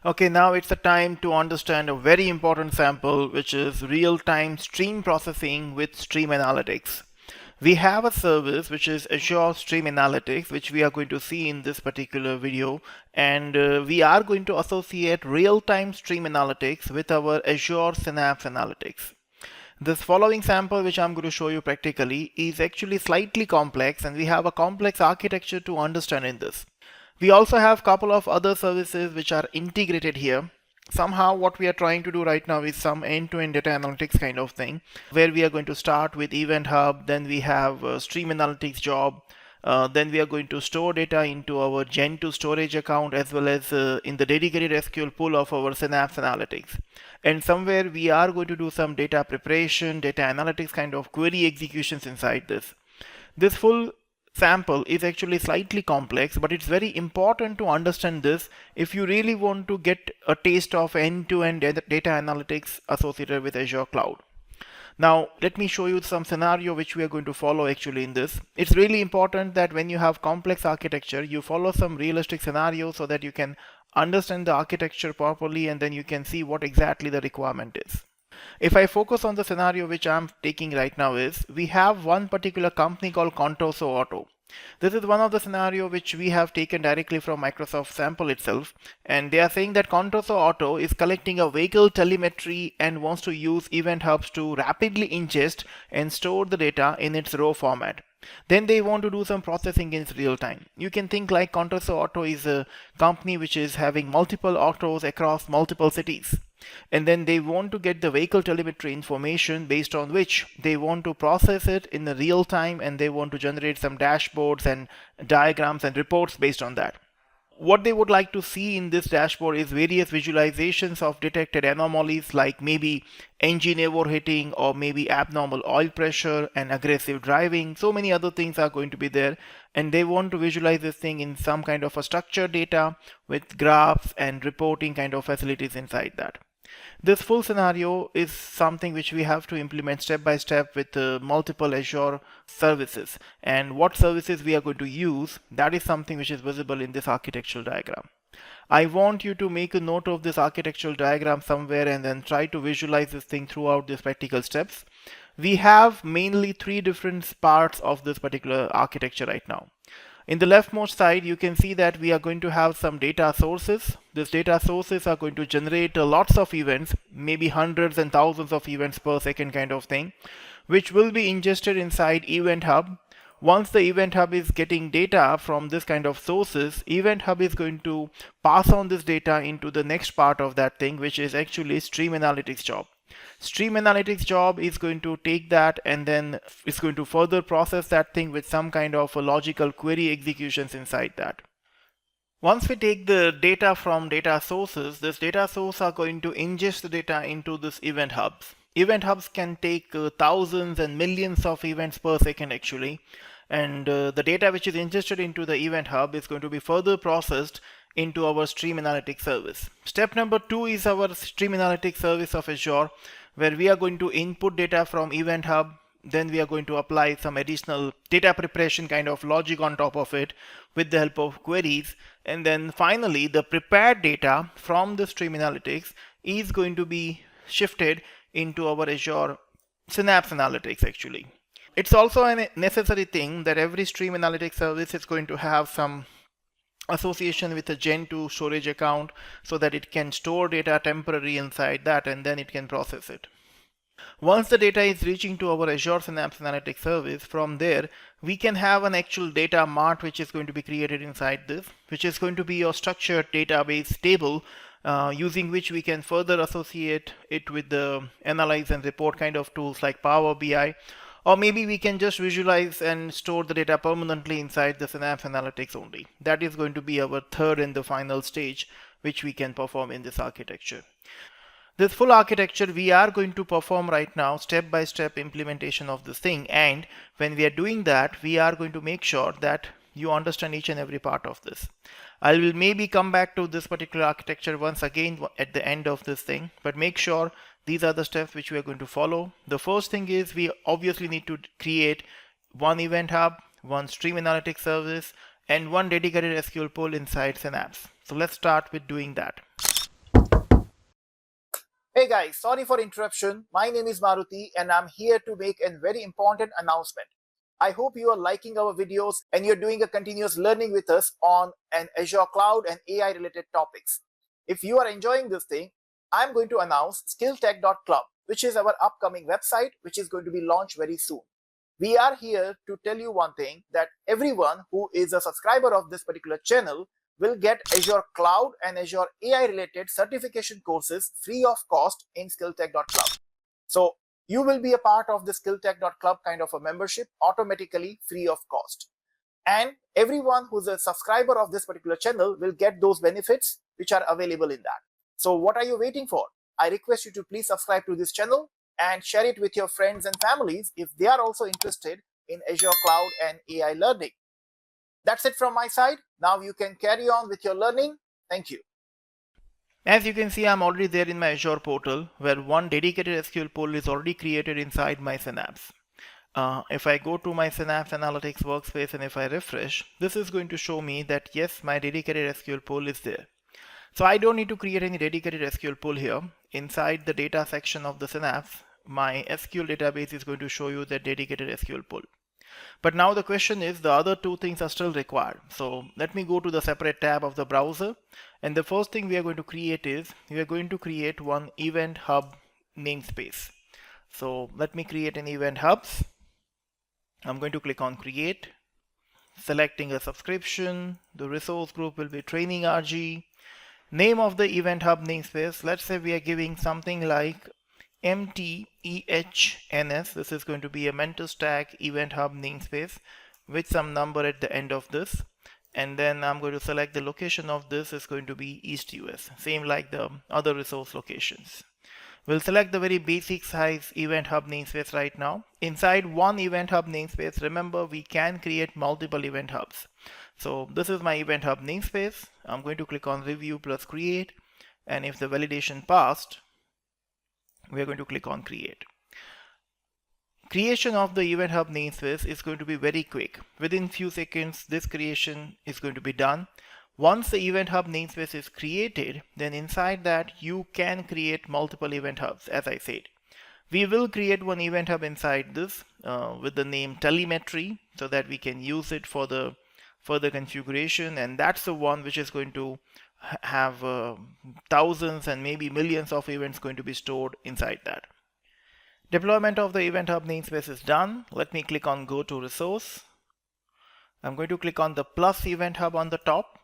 Okay, now it's the time to understand a very important sample, which is real-time stream processing with Stream Analytics. We have a service which is Azure Stream Analytics, which we are going to see in this particular video, and we are going to associate real-time stream analytics with our Azure Synapse Analytics. This following sample, which I'm going to show you practically, is actually slightly complex, and we have a complex architecture to understand in this. We also have a couple of other services which are integrated here. Somehow what we are trying to do right now is some end-to-end data analytics kind of thing, where we are going to start with Event Hub, then we have a Stream Analytics job, then we are going to store data into our Gen2 storage account as well as in the dedicated SQL pool of our Synapse Analytics. And somewhere we are going to do some data preparation, data analytics kind of query executions inside this. This full sample is actually slightly complex, but it's very important to understand this if you really want to get a taste of end-to-end data analytics associated with Azure Cloud. Now, let me show you some scenario which we are going to follow actually in this. It's really important that when you have complex architecture, you follow some realistic scenarios so that you can understand the architecture properly and then you can see what exactly the requirement is. If I focus on the scenario which I'm taking right now is, we have one particular company called Contoso Auto. This is one of the scenario which we have taken directly from Microsoft sample itself, and they are saying that Contoso Auto is collecting a vehicle telemetry and wants to use Event Hubs to rapidly ingest and store the data in its raw format. Then they want to do some processing in real time. You can think like Contoso Auto is a company which is having multiple autos across multiple cities. And then they want to get the vehicle telemetry information based on which they want to process it in the real time, and they want to generate some dashboards and diagrams and reports based on that. What they would like to see in this dashboard is various visualizations of detected anomalies like maybe engine overheating or maybe abnormal oil pressure and aggressive driving. So many other things are going to be there, and they want to visualize this thing in some kind of a structured data with graphs and reporting kind of facilities inside that. This full scenario is something which we have to implement step by step with multiple Azure services, and what services we are going to use, that is something which is visible in this architectural diagram. I want you to make a note of this architectural diagram somewhere and then try to visualize this thing throughout these practical steps. We have mainly three different parts of this particular architecture right now. In the leftmost side, you can see that we are going to have some data sources. These data sources are going to generate lots of events, maybe hundreds and thousands of events per second kind of thing, which will be ingested inside Event Hub. Once the Event Hub is getting data from this kind of sources, Event Hub is going to pass on this data into the next part of that thing, which is actually Stream Analytics job. Stream Analytics job is going to take that and then it's going to further process that thing with some kind of a logical query executions inside that. Once we take the data from data sources, this data source are going to ingest the data into this Event Hubs. Event Hubs can take thousands and millions of events per second actually, and the data which is ingested into the Event Hub is going to be further processed into our Stream Analytics service. Step number 2 is our Stream Analytics service of Azure, where we are going to input data from Event Hub. Then we are going to apply some additional data preparation kind of logic on top of it with the help of queries. And then finally, the prepared data from the Stream Analytics is going to be shifted into our Azure Synapse Analytics actually. It's also a necessary thing that every Stream Analytics service is going to have some association with a Gen2 storage account so that it can store data temporarily inside that and then it can process it. Once the data is reaching to our Azure Synapse Analytics service, from there we can have an actual data mart which is going to be created inside this, which is going to be your structured database table using which we can further associate it with the analyze and report kind of tools like Power BI. Or maybe we can just visualize and store the data permanently inside the Synapse Analytics only. That is going to be our third and the final stage which we can perform in this architecture. This full architecture we are going to perform right now, step by step implementation of this thing, and when we are doing that, we are going to make sure that you understand each and every part of this. I will maybe come back to this particular architecture once again at the end of this thing, but make sure these are the steps which we are going to follow. The first thing is we obviously need to create one Event Hub, one Stream Analytics service, and one dedicated SQL pool inside Synapse. So let's start with doing that. Hey guys, sorry for interruption. My name is Maruti and I'm here to make a very important announcement. I hope you are liking our videos and you're doing a continuous learning with us on an Azure Cloud and AI related topics. If you are enjoying this thing, I'm going to announce skilltech.club, which is our upcoming website, which is going to be launched very soon. We are here to tell you one thing, that everyone who is a subscriber of this particular channel will get Azure Cloud and Azure AI related certification courses free of cost in skilltech.club. So you will be a part of the skilltech.club kind of a membership automatically free of cost. And everyone who's a subscriber of this particular channel will get those benefits which are available in that. So what are you waiting for? I request you to please subscribe to this channel and share it with your friends and families if they are also interested in Azure Cloud and AI learning. That's it from my side. Now you can carry on with your learning. Thank you. As you can see, I'm already there in my Azure portal where one dedicated SQL pool is already created inside my Synapse. If I go to my Synapse Analytics workspace and if I refresh, this is going to show me that yes, my dedicated SQL pool is there. So I don't need to create any dedicated SQL pool here. Inside the data section of the Synapse, my SQL database is going to show you the dedicated SQL pool. But now the question is, the other two things are still required. So let me go to the separate tab of the browser. And the first thing we are going to create is, we are going to create one Event Hub namespace. So let me create an Event Hubs. I'm going to click on Create, selecting a subscription. The resource group will be Training RG. Name of the Event Hub namespace, let's say we are giving something like MTEHNS. This is going to be a Mentor Stack Event Hub namespace with some number at the end of this. And then I'm going to select the location of this is going to be East US, same like the other resource locations. We'll select the very basic size Event Hub namespace right now. Inside one Event Hub namespace, remember we can create multiple Event Hubs. So this is my Event Hub namespace. I'm going to click on Review plus Create. And if the validation passed, we are going to click on Create. Creation of the Event Hub namespace is going to be very quick. Within few seconds, this creation is going to be done. Once the Event Hub namespace is created, then inside that you can create multiple Event Hubs, as I said. We will create one Event Hub inside this with the name Telemetry so that we can use it for the further configuration, and that's the one which is going to have thousands and maybe millions of events going to be stored inside that. Deployment of the Event Hub namespace is done. Let me click on Go to Resource. I'm going to click on the plus Event Hub on the top.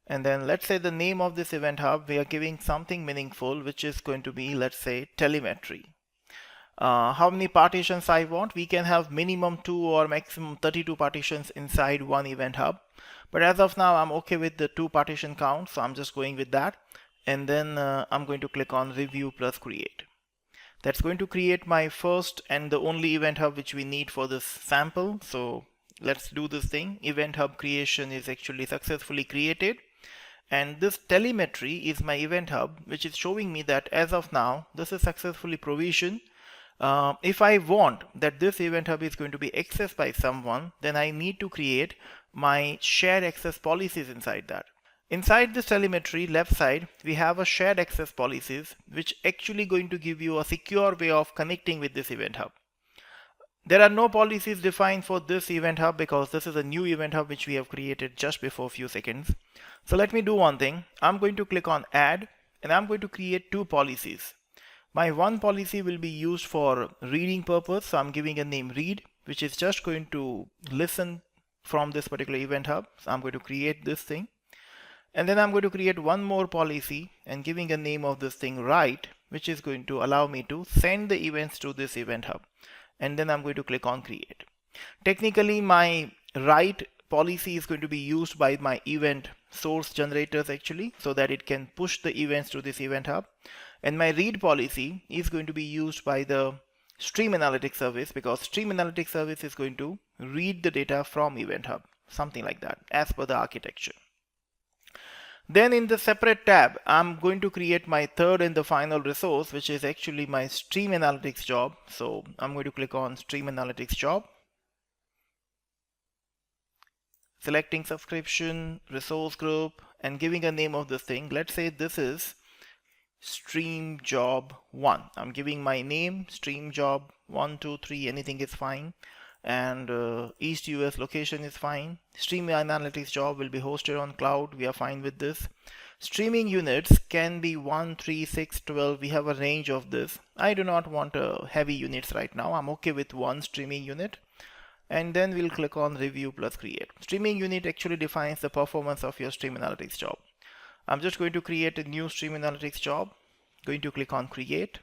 And then let's say the name of this Event Hub, we are giving something meaningful, which is going to be, let's say, Telemetry. How many partitions I want? We can have minimum 2 or maximum 32 partitions inside one Event Hub. But as of now, I'm okay with the 2 partition count, so I'm just going with that. And then I'm going to click on Review plus Create. That's going to create my first and the only Event Hub which we need for this sample. So let's do this thing. Event Hub creation is actually successfully created. And this Telemetry is my Event Hub, which is showing me that as of now, this is successfully provisioned. If I want that this Event Hub is going to be accessed by someone, then I need to create my shared access policies inside that. Inside this Telemetry left side, we have a shared access policies, which actually going to give you a secure way of connecting with this Event Hub. There are no policies defined for this Event Hub because this is a new Event Hub which we have created just before a few seconds. So let me do one thing. I'm going to click on Add and I'm going to create 2 policies. My one policy will be used for reading purpose. So I'm giving a name read, which is just going to listen from this particular Event Hub. So I'm going to create this thing. And then I'm going to create one more policy and giving a name of this thing write, which is going to allow me to send the events to this Event Hub. And then I'm going to click on Create. Technically, my write policy is going to be used by my event source generators actually, so that it can push the events to this Event Hub. And my read policy is going to be used by the Stream Analytics service, because Stream Analytics service is going to read the data from Event Hub, something like that, as per the architecture. Then in the separate tab, I'm going to create my third and the final resource, which is actually my Stream Analytics job. So I'm going to click on Stream Analytics job. Selecting subscription, resource group, and giving a name of this thing. Let's say this is stream job 1. I'm giving my name, stream job 1, 2, 3, anything is fine. And East US location is fine. Stream analytics job will be hosted on cloud. We are fine with this. Streaming units can be 1, 3, 6, 12. We have a range of this. I do not want heavy units right now. I'm okay with one streaming unit. And then we'll click on review plus create. Streaming unit actually defines the performance of your stream analytics job. I'm just going to create a new stream analytics job. Going to click on create.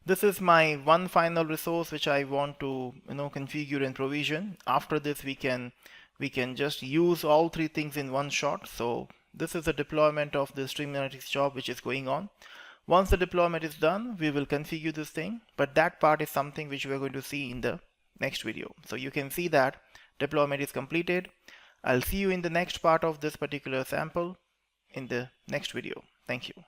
This is my one final resource which I want to configure and provision. After this we can just use all three things in one shot. So this is the deployment of the stream analytics job which is going on. Once the deployment is done, we will configure this thing, but that part is something which we are going to see in the next video. So you can see that deployment is completed. I'll see you in the next part of this particular sample in the next video. Thank you.